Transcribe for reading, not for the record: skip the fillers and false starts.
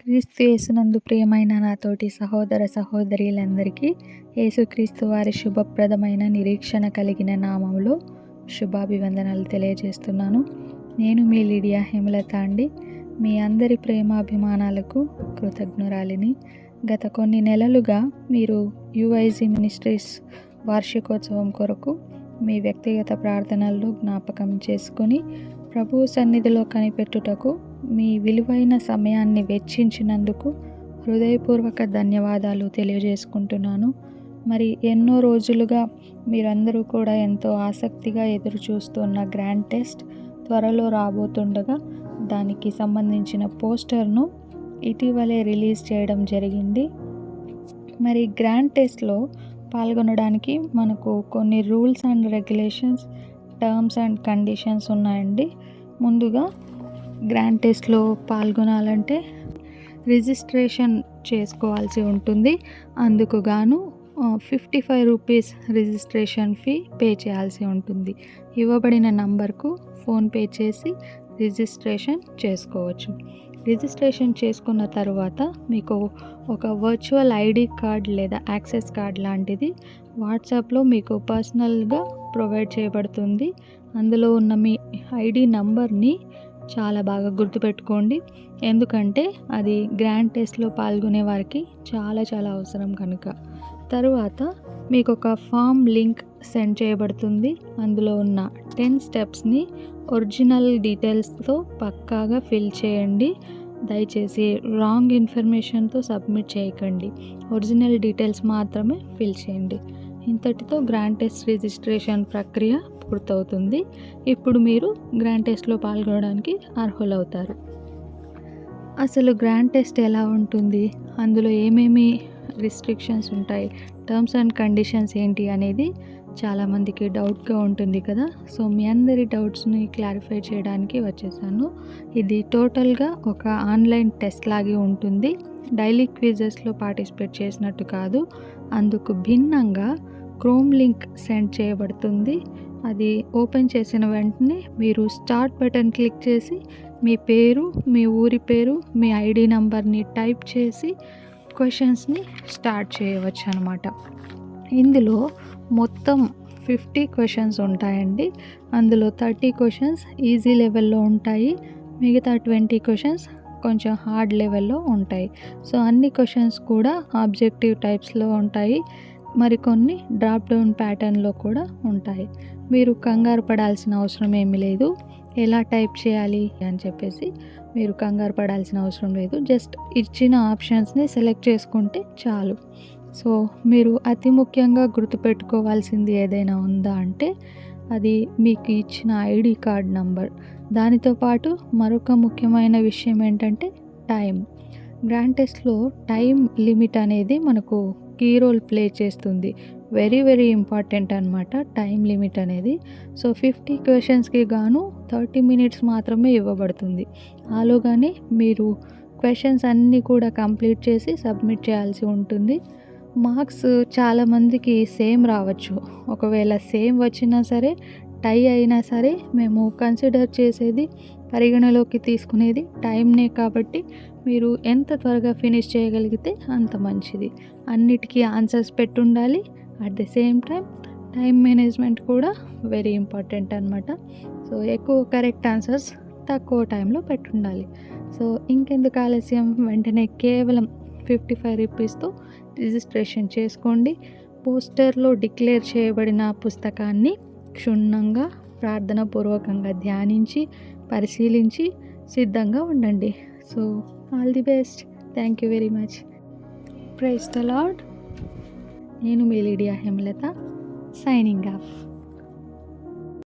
క్రీస్తు యేసునందు ప్రియమైన నాతోటి సహోదర సహోదరీలందరికీ యేసుక్రీస్తు వారి శుభప్రదమైన నిరీక్షణ కలిగిన నామములో శుభాభివందనాలు తెలియజేస్తున్నాను. నేను మీ లిడియా హేమలత అండి. మీ అందరి ప్రేమాభిమానాలకు కృతజ్ఞురాలిని. గత కొన్ని నెలలుగా మీరు యుఐజీ మినిస్ట్రీస్ వార్షికోత్సవం కొరకు మీ వ్యక్తిగత ప్రార్థనల్లో జ్ఞాపకం చేసుకొని ప్రభువు సన్నిధిలో కనిపెట్టుటకు మీ విలువైన సమయాన్ని వెచ్చించినందుకు హృదయపూర్వక ధన్యవాదాలు తెలియజేసుకుంటున్నాను. మరి ఎన్నో రోజులుగా మీరందరూ కూడా ఎంతో ఆసక్తిగా ఎదురు చూస్తున్న గ్రాండ్ టెస్ట్ త్వరలో రాబోతుండగా దానికి సంబంధించిన పోస్టర్ను ఇటీవలే రిలీజ్ చేయడం జరిగింది. మరి గ్రాండ్ టెస్ట్లో పాల్గొనడానికి మనకు కొన్ని rules and regulations, terms and conditions ఉన్నాయండి. ముందుగా గ్రాండ్ టెస్ట్లో పాల్గొనాలంటే రిజిస్ట్రేషన్ చేసుకోవాల్సి ఉంటుంది. అందుకు గాను 55 రూపీస్ రిజిస్ట్రేషన్ ఫీ పే చేయాల్సి ఉంటుంది. ఇవ్వబడిన నంబర్కు ఫోన్పే చేసి రిజిస్ట్రేషన్ చేసుకోవచ్చు. రిజిస్ట్రేషన్ చేసుకున్న తర్వాత మీకు ఒక వర్చువల్ ఐడి కార్డ్ లేదా యాక్సెస్ కార్డ్ లాంటిది వాట్సాప్లో మీకు పర్సనల్గా ప్రొవైడ్ చేయబడుతుంది. అందులో ఉన్న మీ ఐడి నంబర్ని చాలా బాగా గుర్తుపెట్టుకోండి. ఎందుకంటే అది గ్రాండ్ టెస్ట్లో పాల్గొనే వారికి చాలా అవసరం కనుక. తరువాత మీకు ఒక ఫామ్ లింక్ సెండ్ చేయబడుతుంది. అందులో ఉన్న 10 స్టెప్స్ని ఒరిజినల్ డీటెయిల్స్తో పక్కాగా ఫిల్ చేయండి. దయచేసి రాంగ్ ఇన్ఫర్మేషన్తో సబ్మిట్ చేయకండి. ఒరిజినల్ డీటెయిల్స్ మాత్రమే ఫిల్ చేయండి. ఇంతటితో గ్రాండ్ టెస్ట్ రిజిస్ట్రేషన్ ప్రక్రియ పూర్తవుతుంది. ఇప్పుడు మీరు గ్రాండ్ టెస్ట్లో పాల్గొనడానికి అర్హులవుతారు. అసలు గ్రాండ్ టెస్ట్ ఎలా ఉంటుంది, అందులో ఏమేమి రిస్ట్రిక్షన్స్ ఉంటాయి, టర్మ్స్ అండ్ కండిషన్స్ ఏంటి అనేది చాలామందికి డౌట్గా ఉంటుంది కదా. సో మీ అందరి డౌట్స్ని క్లారిఫై చేయడానికి వచ్చేసాను. ఇది టోటల్గా ఒక ఆన్లైన్ టెస్ట్ లాగే ఉంటుంది. డైలీ క్విజెస్లో పార్టిసిపేట్ చేసినట్టు కాదు. అందుకు భిన్నంగా క్రోమ్ లింక్ సెండ్ చేయబడుతుంది. అది ఓపెన్ చేసిన వెంటనే మీరు స్టార్ట్ బటన్ క్లిక్ చేసి మీ పేరు, మీ ఊరి పేరు, మీ ఐడి నంబర్ని టైప్ చేసి క్వశ్చన్స్ని స్టార్ట్ చేయవచ్చు అన్నమాట. ఇందులో మొత్తం 50 క్వశ్చన్స్ ఉంటాయండి. అందులో 30 క్వశ్చన్స్ ఈజీ లెవెల్లో ఉంటాయి. మిగతా 20 క్వశ్చన్స్ కొంచెం హార్డ్ లెవెల్లో ఉంటాయి. సో అన్ని క్వశ్చన్స్ కూడా ఆబ్జెక్టివ్ టైప్స్లో ఉంటాయి. మరికొన్ని డ్రాప్ డౌన్ ప్యాటర్న్లో కూడా ఉంటాయి. మీరు కంగారు పడాల్సిన అవసరం ఏమీ లేదు. ఎలా టైప్ చేయాలి అని చెప్పేసి మీరు కంగారు పడాల్సిన అవసరం లేదు. జస్ట్ ఇచ్చిన ఆప్షన్స్ని సెలెక్ట్ చేసుకుంటే చాలు. సో మీరు అతి ముఖ్యంగా గుర్తుపెట్టుకోవాల్సింది ఏదైనా ఉందా అంటే అది మీకు ఇచ్చిన ఐడి కార్డ్ నంబర్. దానితో పాటు మరొక ముఖ్యమైన విషయం ఏంటంటే టైం. గ్రాండ్ టెస్ట్లో టైం లిమిట్ అనేది మనకు కీ రోల్ ప్లే చేస్తుంది. వెరీ ఇంపార్టెంట్ అనమాట టైం లిమిట్ అనేది. సో 50 క్వశ్చన్స్కి గాను 30 మినిట్స్ మాత్రమే ఇవ్వబడుతుంది. ఆలోగానే మీరు క్వశ్చన్స్ అన్నీ కూడా కంప్లీట్ చేసి సబ్మిట్ చేయాల్సి ఉంటుంది. మార్క్స్ చాలామందికి సేమ్ రావచ్చు. ఒకవేళ సేమ్ వచ్చినా సరే, టై అయినా సరే, మేము కన్సిడర్ చేసేది, పరిగణలోకి తీసుకునేది టైంనే కాబట్టి మీరు ఎంత త్వరగా ఫినిష్ చేయగలిగితే అంత మంచిది. అన్నిటికీ ఆన్సర్స్ పెట్టుండాలి. At the same time management కూడా వెరీ ఇంపార్టెంట్ అనమాట. సో ఎక్కువ కరెక్ట్ ఆన్సర్స్ తక్కువ టైంలో పెట్టుండాలి. సో ఇంకెందుకు ఆలస్యం, వెంటనే కేవలం 55 రూపీస్తో రిజిస్ట్రేషన్ చేసుకోండి. పోస్టర్లో డిక్లేర్ చేయబడిన పుస్తకాన్ని క్షుణ్ణంగా ప్రార్థనాపూర్వకంగా ధ్యానించి పరిశీలించి సిద్ధంగా ఉండండి. So all the best. Thank you very much. Praise the Lord. నేను మీ లిడియా హేమలత, సైనింగ్ ఆఫ్.